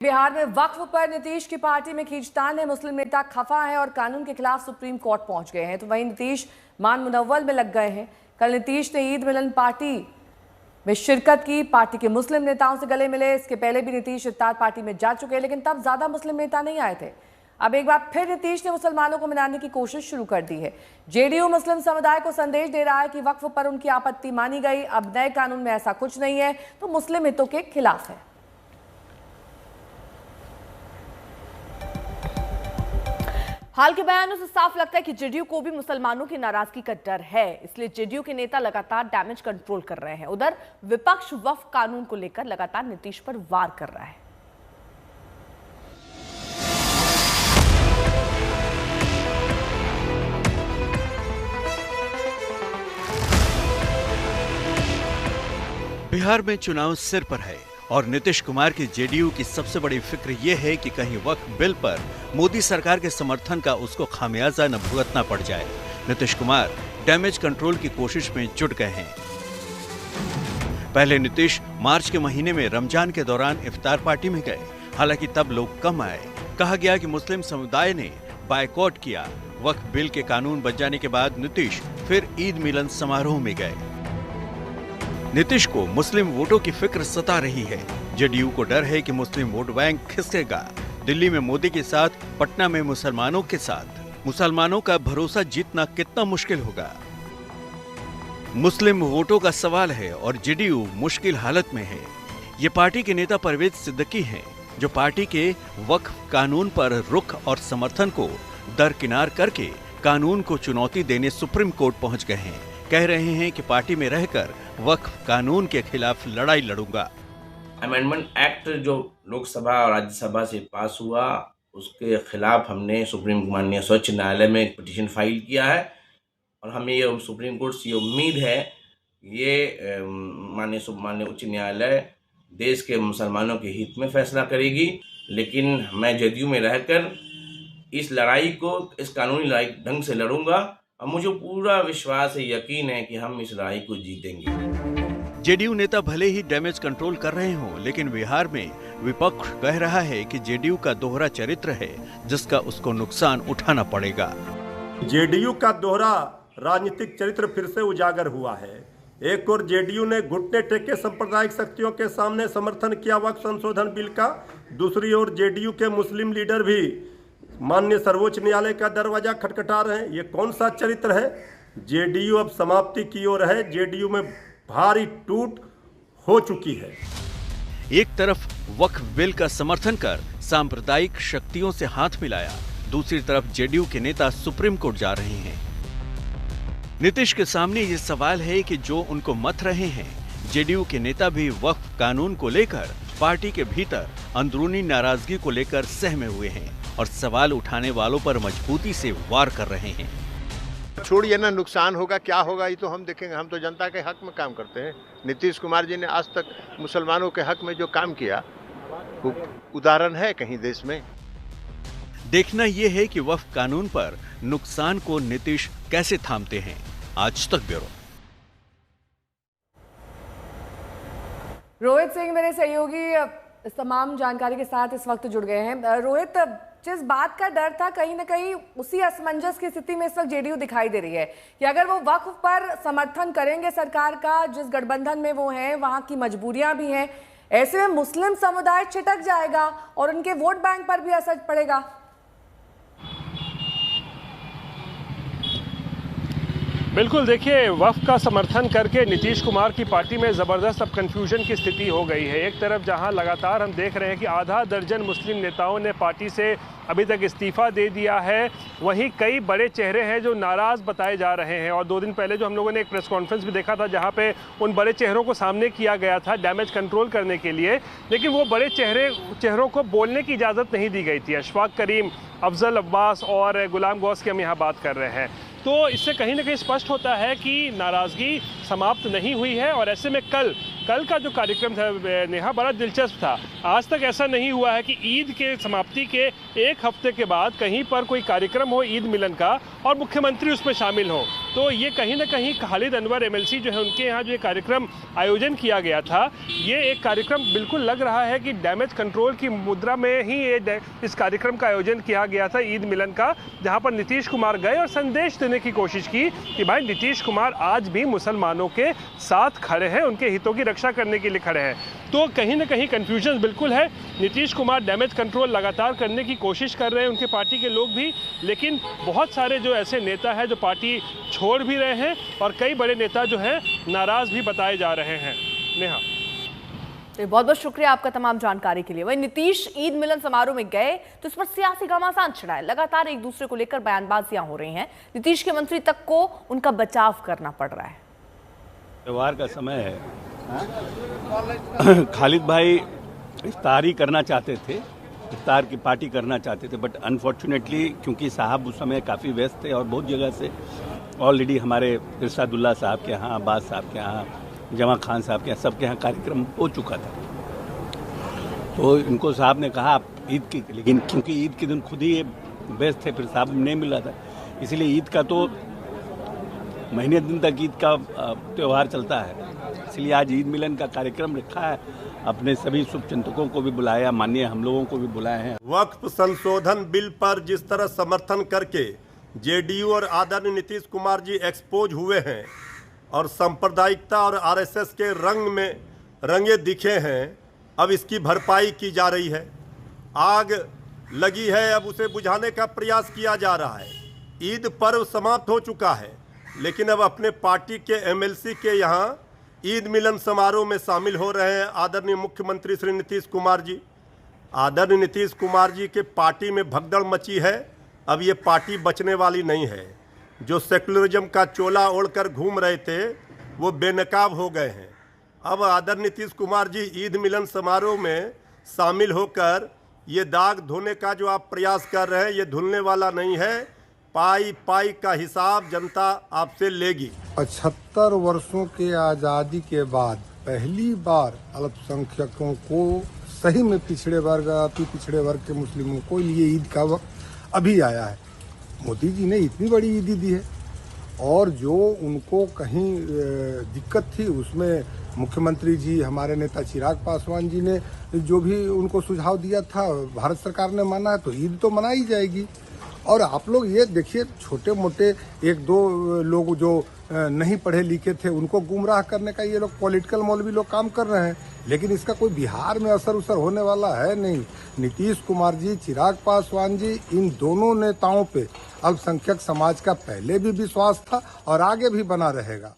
बिहार में वक्फ पर नीतीश की पार्टी में खींचतान है। मुस्लिम नेता खफा हैं और कानून के खिलाफ सुप्रीम कोर्ट पहुंच गए हैं। तो वहीं नीतीश मान मुनव्वल में लग गए हैं। कल नीतीश ने ईद मिलन पार्टी में शिरकत की, पार्टी के मुस्लिम नेताओं से गले मिले। इसके पहले भी नीतीश इफ्तार पार्टी में जा चुके हैं, लेकिन तब ज्यादा मुस्लिम नेता नहीं आए थे। अब एक बार फिर नीतीश ने मुसलमानों को मनाने की कोशिश शुरू कर दी है। जेडीयू मुस्लिम समुदाय को संदेश दे रहा है कि वक्फ पर उनकी आपत्ति मानी गई, अब नए कानून में ऐसा कुछ नहीं है तो मुस्लिम हितों के खिलाफ है। हाल के बयानों से साफ लगता है कि जेडीयू को भी मुसलमानों की नाराजगी का डर है, इसलिए जेडीयू के नेता लगातार डैमेज कंट्रोल कर रहे हैं। उधर विपक्ष वक्फ कानून को लेकर लगातार नीतीश पर वार कर रहा है। बिहार में चुनाव सिर पर है और नीतीश कुमार की जेडीयू की सबसे बड़ी फिक्र यह है कि कहीं वक्फ बिल पर मोदी सरकार के समर्थन का उसको खामियाजा न भुगतना पड़ जाए। नीतीश कुमार डैमेज कंट्रोल की कोशिश में जुट गए हैं। पहले नीतीश मार्च के महीने में रमजान के दौरान इफ्तार पार्टी में गए, हालांकि तब लोग कम आए। कहा गया कि मुस्लिम समुदाय ने बायकॉट किया। वक्फ बिल के कानून बन जाने के बाद नीतीश फिर ईद मिलन समारोह में गए। नीतीश को मुस्लिम वोटों की फिक्र सता रही है। जेडीयू को डर है कि मुस्लिम वोट बैंक खिसकेगा। दिल्ली में मोदी के साथ, पटना में मुसलमानों के साथ मुसलमानों का भरोसा जीतना कितना मुश्किल होगा। मुस्लिम वोटों का सवाल है और जेडीयू मुश्किल हालत में है। ये पार्टी के नेता परवेज सिद्दीकी हैं, जो पार्टी के वक्फ कानून पर रुख और समर्थन को दरकिनार करके कानून को चुनौती देने सुप्रीम कोर्ट पहुंच गए हैं। कह रहे हैं कि पार्टी में रहकर वक्फ कानून के खिलाफ लड़ाई लड़ूंगा। अमेंडमेंट एक्ट जो लोकसभा और राज्यसभा से पास हुआ, उसके खिलाफ हमने सुप्रीम माननीय सर्वोच्च न्यायालय में एक पिटीशन फाइल किया है और हमें ये सुप्रीम कोर्ट से उम्मीद है ये माननीय उच्च न्यायालय देश के मुसलमानों के हित में फैसला करेगी। लेकिन मैं जेडीयू में रहकर इस लड़ाई को, इस कानूनी लड़ाई ढंग से लड़ूंगा और मुझे पूरा विश्वास है, यकीन है कि हम इस लड़ाई को जीतेंगे। जेडीयू नेता भले ही डैमेज कंट्रोल कर रहे हों, लेकिन बिहार में विपक्ष कह रहा है कि जेडीयू का दोहरा चरित्र है, जिसका उसको नुकसान उठाना पड़ेगा। जेडीयू का दोहरा राजनीतिक चरित्र फिर से उजागर हुआ है। एक और जेडीयू ने घुटने टेके सांप्रदायिक शक्तियों के सामने समर्थन किया वक्फ संशोधन बिल का, दूसरी ओर जेडीयू के मुस्लिम लीडर भी माननीय सर्वोच्च न्यायालय का दरवाजा खटखटा रहे हैं। ये कौन सा चरित्र है? जेडीयू अब समाप्ति की ओर है। जेडीयू में भारी टूट हो चुकी है। एक तरफ वक्फ बिल का समर्थन कर सांप्रदायिक शक्तियों से हाथ मिलाया, दूसरी तरफ जेडीयू के नेता सुप्रीम कोर्ट जा रहे हैं। नीतीश के सामने ये सवाल है कि जो उनको मत रहे हैं, जेडीयू के नेता भी वक्फ कानून को लेकर पार्टी के भीतर अंदरूनी नाराजगी को लेकर सहमे हुए हैं और सवाल उठाने वालों पर मजबूती से वार कर रहे हैं। छोड़िए ना, नुकसान होगा क्या होगा ये तो हम देखेंगे। हम तो जनता के हक में काम करते हैं। नीतीश कुमार जी ने आज तक मुसलमानों के हक में जो काम किया, वो उदाहरण है कहीं देश में। देखना यह है कि वक्फ कानून पर नुकसान को नीतीश कैसे थामते हैं। आज तक ब्यूरो। रोहित सिंह मेरे सहयोगी इस तमाम जानकारी के साथ इस वक्त जुड़ गए हैं। रोहित, जिस बात का डर था, कहीं ना कहीं उसी असमंजस की स्थिति में इस वक्त जेडीयू दिखाई दे रही है कि अगर वो वक्फ पर समर्थन करेंगे सरकार का, जिस गठबंधन में वो हैं, वहां की मजबूरियां भी हैं, ऐसे में मुस्लिम समुदाय छिटक जाएगा और उनके वोट बैंक पर भी असर पड़ेगा। बिल्कुल, देखिए, वक्फ का समर्थन करके नीतीश कुमार की पार्टी में ज़बरदस्त अब कन्फ्यूजन की स्थिति हो गई है। एक तरफ जहां लगातार हम देख रहे हैं कि आधा दर्जन मुस्लिम नेताओं ने पार्टी से अभी तक इस्तीफा दे दिया है, वहीं कई बड़े चेहरे हैं जो नाराज़ बताए जा रहे हैं। और 2 दिन पहले जो हम लोगों ने एक प्रेस कॉन्फ्रेंस भी देखा था, जहां पे उन बड़े चेहरों को सामने किया गया था डैमेज कंट्रोल करने के लिए, लेकिन वो बड़े चेहरों को बोलने की इजाज़त नहीं दी गई थी। अशफाक करीम, अफजल अब्बास और गुलाम गौस की हम यहाँ बात कर रहे हैं। तो इससे कहीं ना कहीं स्पष्ट होता है कि नाराज़गी समाप्त नहीं हुई है। और ऐसे में कल का जो कार्यक्रम था नेहा, बड़ा दिलचस्प था। आज तक ऐसा नहीं हुआ है कि ईद के समाप्ति के 1 हफ्ते के बाद कहीं पर कोई कार्यक्रम हो ईद मिलन का और मुख्यमंत्री उसमें शामिल हो। तो ये कहीं ना कहीं खालिद अनवर MLC जो है उनके यहाँ जो ये कार्यक्रम आयोजन किया गया था, ये एक कार्यक्रम बिल्कुल लग रहा है कि डैमेज कंट्रोल की मुद्रा में ही इस कार्यक्रम का आयोजन किया गया था, ईद मिलन का, जहाँ पर नीतीश कुमार गए और संदेश देने की कोशिश की कि भाई नीतीश कुमार आज भी मुसलमानों के साथ खड़े हैं, उनके हितों की रक्षा करने के लिए खड़े हैं। तो कहीं ना कहीं कन्फ्यूजन बिल्कुल है। नीतीश कुमार डैमेज कंट्रोल लगातार करने की कोशिश कर रहे हैं, उनके पार्टी के लोग भी, लेकिन बहुत सारे जो ऐसे नेता हैं जो पार्टी छोड़ भी रहे हैं और कई बड़े नेता जो हैं नाराज भी बताए जा रहे हैं। नेहा, बहुत बहुत शुक्रिया आपका तमाम जानकारी के लिए। वही नीतीश ईद मिलन समारोह में गए तो इस पर सियासी घमासान छिड़ा है। लगातार एक दूसरे को लेकर बयानबाजियां हो रही हैं। नीतीश के मंत्री तक को उनका बचाव करना पड़ रहा है। त्योहार का समय है, खालिद भाई इफ्तारी करना चाहते थे, इफ्तार की पार्टी करना चाहते थे, बट अनफॉर्चुनेटली क्योंकि साहब उस समय काफ़ी व्यस्त थे और बहुत जगह से ऑलरेडी हमारे इरशादुल्ला साहब के यहाँ, अब्बास साहब के यहाँ, जमा खान साहब के यहाँ, सबके यहाँ कार्यक्रम हो चुका था। तो इनको साहब ने कहा आप ईद की, लेकिन क्योंकि ईद के दिन खुद ही व्यस्त थे, फिर साहब नहीं मिल रहा था, इसलिए ईद का तो महीने दिन तक ईद का त्यौहार चलता है, इसलिए आज ईद मिलन का कार्यक्रम रखा है। अपने सभी शुभचिंतकों को भी बुलाया, माननीय हम लोगों को भी बुलाए हैं। वक्फ संशोधन बिल पर जिस तरह समर्थन करके जेडीयू और आदरणीय नीतीश कुमार जी एक्सपोज हुए हैं और सांप्रदायिकता और आरएसएस के रंग में रंगे दिखे हैं, अब इसकी भरपाई की जा रही है। आग लगी है, अब उसे बुझाने का प्रयास किया जा रहा है। ईद पर्व समाप्त हो चुका है, लेकिन अब अपने पार्टी के MLC के यहाँ ईद मिलन समारोह में शामिल हो रहे हैं आदरणीय मुख्यमंत्री श्री नीतीश कुमार जी। आदरणीय नीतीश कुमार जी के पार्टी में भगदड़ मची है। अब ये पार्टी बचने वाली नहीं है। जो सेकुलरिज्म का चोला ओढ़कर घूम रहे थे वो बेनकाब हो गए हैं। अब आदरणीय नीतीश कुमार जी ईद मिलन समारोह में शामिल होकर ये दाग धोने का जो आप प्रयास कर रहे हैं, ये धुलने वाला नहीं है। पाई पाई का हिसाब जनता आपसे लेगी। 75 वर्षों के आज़ादी के बाद पहली बार अल्पसंख्यकों को, सही में पिछड़े वर्ग, अति पिछड़े वर्ग के मुस्लिमों को लिए ईद का वक्त अभी आया है। मोदी जी ने इतनी बड़ी ईद दी है और जो उनको कहीं दिक्कत थी उसमें मुख्यमंत्री जी, हमारे नेता चिराग पासवान जी ने जो भी उनको सुझाव दिया था, भारत सरकार ने माना है, तो ईद तो मनाई जाएगी। और आप लोग ये देखिए, छोटे मोटे एक दो लोग जो नहीं पढ़े लिखे थे उनको गुमराह करने का ये लोग पॉलिटिकल मौलवी लोग काम कर रहे हैं, लेकिन इसका कोई बिहार में असर होने वाला है नहीं। नीतीश कुमार जी, चिराग पासवान जी, इन दोनों नेताओं पे अल्पसंख्यक समाज का पहले भी विश्वास था और आगे भी बना रहेगा।